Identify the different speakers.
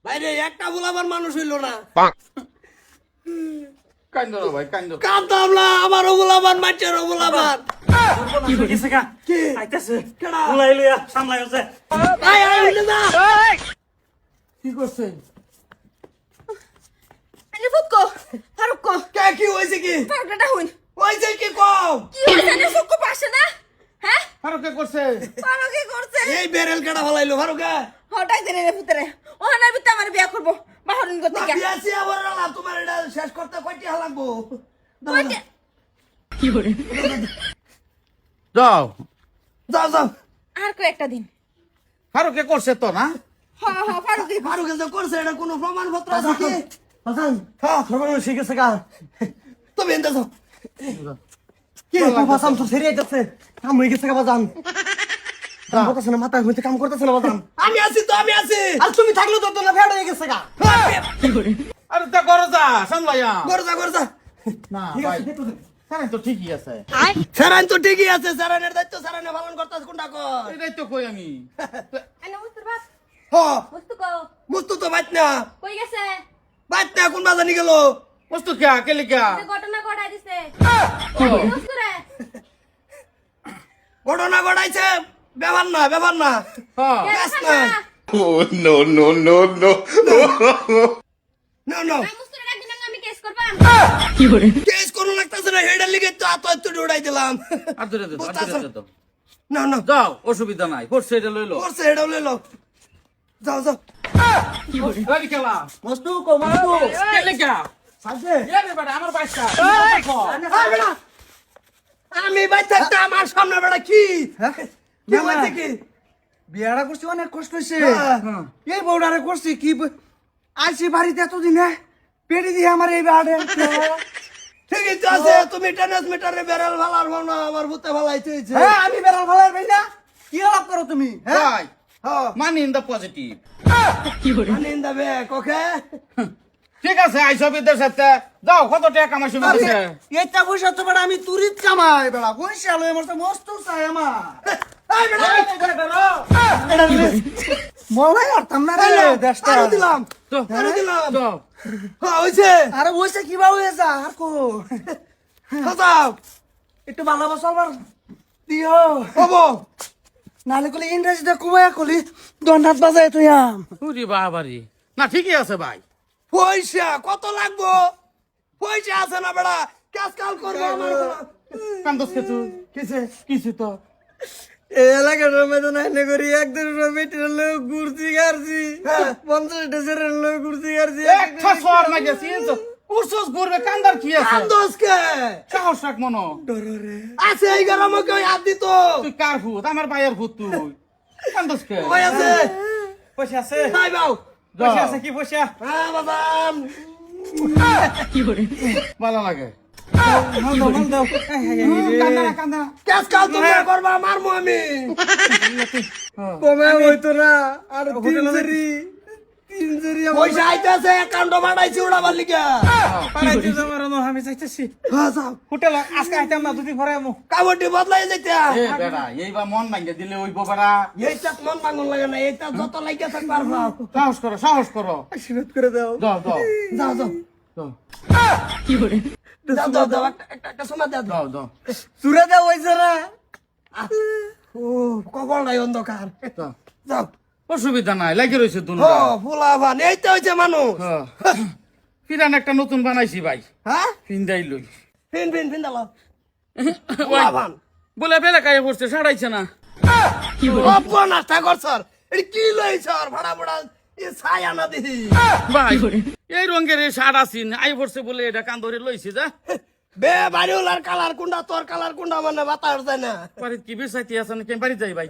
Speaker 1: বাইরে একটা বুলাবার মানুষ হইল না।
Speaker 2: কান্দো না ভাই কান্দো।
Speaker 1: কাঁদতাম না, আমারও বুলাবার মাছেরও বুলাবার।
Speaker 3: কি হইছে কা?
Speaker 1: কি?
Speaker 3: আইতাছে।
Speaker 1: কেডা?
Speaker 3: উলাই লইয়া সামলাই আছে।
Speaker 1: আয় আয় উঠে যা।
Speaker 2: কি করছে?
Speaker 4: আরে ফুকো ফারুকো
Speaker 1: কে কি হয়েছে কি?
Speaker 4: ফারুকটা হইন
Speaker 1: হয়েছে কি কও?
Speaker 4: কি হইছে না ফুকো পাশে না হ্যাঁ
Speaker 2: আরো কে করছে?
Speaker 4: ফারুক কি করছে
Speaker 1: এই বেরেল কেডা ফলাইলো ফারুকা?
Speaker 4: হঠাৎ দিনে রে পুতরে ওখানে বিতে আমার বিয়া করব বাহরিন করতে গিয়া
Speaker 1: বিয়াছি আবার আলাপ তোমার এটা শেষ করতে কয়টি লাগবো?
Speaker 4: কইতে
Speaker 2: যাও।
Speaker 1: যাও যাও।
Speaker 4: আর কই একটা দিন
Speaker 2: আরো কে করছে তো না?
Speaker 4: হ্যাঁ ফারুক
Speaker 1: ফারুকে যে করছে এটা কোনো প্রমাণপত্র আছে কি?
Speaker 3: বাজান,
Speaker 1: হ্যাঁ
Speaker 3: সর্বনাশ হয়ে গেছে কা?
Speaker 1: তুমি এনতে যাও।
Speaker 3: কি বাসাম তো সেরে আইতাছে। কাম হয়ে গেছে কা বাজান? কাম করতেছে না, মাথা হইতে কাম করতেছে না বাজান।
Speaker 1: আমি আছি তো আমি আছি।
Speaker 3: আর তুমি থাকলে তো না ফেড হয়ে গেছে কা?
Speaker 2: আরে তা করো যা সামলাইয়া।
Speaker 1: গরজা গরজা।
Speaker 2: না
Speaker 3: ঠিক
Speaker 2: ভাই
Speaker 3: আছে, দেখো।
Speaker 2: হ্যাঁ তো ঠিকই আছে।
Speaker 1: সারান তো ঠিকই আছে, সারানের দায়িত্ব সারানে পালন করতেছে কোনটা কর?
Speaker 2: এটাই তো কই আমি।
Speaker 4: আনে মুস্তুর বাপ
Speaker 1: হ
Speaker 4: মুস্তু কো
Speaker 1: মুস্তু তো বাইত না,
Speaker 4: কই গেছে
Speaker 1: বাইত না কোন বাজানি গেল?
Speaker 2: বস্তু কে কেলে কে?
Speaker 4: এটা ঘটনা ঘটাই দিছে মুস্তুরে
Speaker 1: ঘটনা ঘটাইছে, ব্যাপার না ব্যাপার না।
Speaker 2: হ্যাঁ
Speaker 1: ব্যাস না।
Speaker 5: Oh, no, no, no, no.
Speaker 1: না না
Speaker 4: আমি মুস্তুরে একদিন আমি কেস করবাম
Speaker 1: কেস কোন লাগতেছে না, হেডার লিগে তো আত আত উড়াই দিলাম।
Speaker 2: আর ধরে দে আর ধরে দে তো।
Speaker 1: না না
Speaker 2: যাও অসুবিধা নাই করছে এটা লইলো।
Speaker 1: করছে হেডাও লইলো। যাও যাও।
Speaker 2: গাড়ি খেলা
Speaker 3: মস্তু কো মস্তু।
Speaker 2: কেলে কে?
Speaker 3: সাজে।
Speaker 2: এ রে বেটা আমার বাইকটা।
Speaker 1: আয় বেটা, আমি বাইত থাকতে আমার সামনে বেটা কি? কি হয়েছে কি?
Speaker 3: বিয়াটা করছি অনেক কষ্ট হইছে।
Speaker 1: হ্যাঁ।
Speaker 3: এই বউডারে করছি কি আইছি বাড়িতে এতদিন পেড়ি দিয়ে আমার এই বাড়ে
Speaker 1: ঠিকই তো আছে, তুমি টেনিস মিটারে বেড়াল ভালার ভাও না, আমার ভূতে ভালাইতে হয়েছে।
Speaker 3: হ্যাঁ আমি বেড়াল ভালাই ভাই না কি লাভ করো তুমি হ্যাঁ
Speaker 2: ভাই
Speaker 1: হ্যাঁ
Speaker 2: মানি ইন দা পজিটিভ।
Speaker 1: আনিন দেবে কোকে।
Speaker 2: ঠিক আছে আইসব এদের সাথে যাও কত টাকা কামাইছো বলছে।
Speaker 3: এটা পয়সা তো বেড়া আমি তুরিত কামাই বেড়া পয়সা লই আমার তো মস্ত চাই আমার
Speaker 1: এই বেটা,
Speaker 3: মলাই আরতাম না রে দেশটা
Speaker 1: আরো দিলাম
Speaker 2: তো
Speaker 1: আরো দিলাম।
Speaker 2: যাও
Speaker 1: হ্যাঁ হয়েছে।
Speaker 3: আরে ওইসে কিবা হয়ে যা আর কো
Speaker 1: যাও
Speaker 3: একটু ভালোবাসা চলবার দিও
Speaker 1: হবো।
Speaker 3: নালে কলি ইংরেজিতে কুবায়া কলি দন্ডাত বাজায় তুই আম
Speaker 2: উরি বাবারি না ঠিকই আছে ভাই।
Speaker 1: পয়সা কত লাগবো? পয়সা আছে না বেড়া, কাজ কাল করবো আমার।
Speaker 2: কান্দস কে তুই
Speaker 1: কিসে?
Speaker 2: কিছু তো
Speaker 3: এই এলাকার মধ্যে নাইলে করি একদিন বেটির লোক ঘুরছি গারছি 50 ডেজের লোক ঘুরছি গারছি
Speaker 2: একটা সর না গেছি তো উরসস করবে কান্দার কি আছে?
Speaker 1: কান্দোসকে
Speaker 2: সাহস রাখ মনো।
Speaker 1: আছে এই গরমে কেউ হাত দিত?
Speaker 2: তুই কার ভূত আমার ভাইয়ের ভূত তুই কান্দস কে?
Speaker 1: কই আছে?
Speaker 3: পয়সা আছে
Speaker 1: নাই বাউ।
Speaker 3: পয়সা আছে কি পয়সা
Speaker 1: হ্যাঁ বাদাম।
Speaker 2: ভালো লাগে।
Speaker 3: দাও
Speaker 2: কান্দা না কান্দা না।
Speaker 1: কাজ কাল তুমি করবা, মারমু আমি।
Speaker 3: কমে হইতো না আর তিন জেরি
Speaker 1: পয়সা আইতেছে, অ্যাকাউন্ট বাড়াইছি উড়াবার লিগা।
Speaker 3: পাড়াইতে যাবার না আমি চাইতেছি
Speaker 1: হ্যাঁ যাও।
Speaker 3: হোটেল আজকে আইতাম না দুদিন পরে আমু
Speaker 1: কাবডি বদলাই যাইতে।
Speaker 2: এ বেটা এইবার মন ভাঙ্গে দিলে ওই গোবরা।
Speaker 1: এইটা মন ভাঙন লাগে না, এইটা যত লাগিয়া থাক পারবা।
Speaker 2: সাহস করো সাহস করো।
Speaker 3: আশীর্বাদ করে দাও
Speaker 2: যাও যাও
Speaker 1: যাও যাও
Speaker 2: যাও
Speaker 1: যাও যাও যাও, একটা সময় দাও।
Speaker 2: যাও যাও
Speaker 3: চুরে দাও হইছে না
Speaker 1: ও কপাল নাই অন্ধকার।
Speaker 2: যাও।
Speaker 1: যাও।
Speaker 2: অসুবিধা নাই লাগে রয়েছে
Speaker 1: ও
Speaker 2: দুনিয়া।
Speaker 1: ফুলা ভান, এইটা হইছে মানুষ।
Speaker 2: ফিরান একটা নতুন বানাইছি ভাই
Speaker 1: হ্যাঁ
Speaker 2: ফিন্দাই লই
Speaker 1: ফিন ফিন ফিন দাও। ফুলা ভান
Speaker 2: বলে বেলা কায়ে পড়ছে সাড়াইছে না।
Speaker 1: নাস্তা কর স্যার, এটা কি লই স্যার? ভাড়া ভাড়া এ ছায়া না দিহি।
Speaker 2: ভাই এই রঙের শার্ট আসিন আই পড়ছে বলে এটা কান ধরে লইছি যা।
Speaker 1: বে বাড়িওয়ালার কালার কোনটা, তোর কালার কোনটা, মানে বাতাস যায় না।
Speaker 2: বাড়িতে কি বেসাইতে আছেন কে বাড়ি যাই ভাই।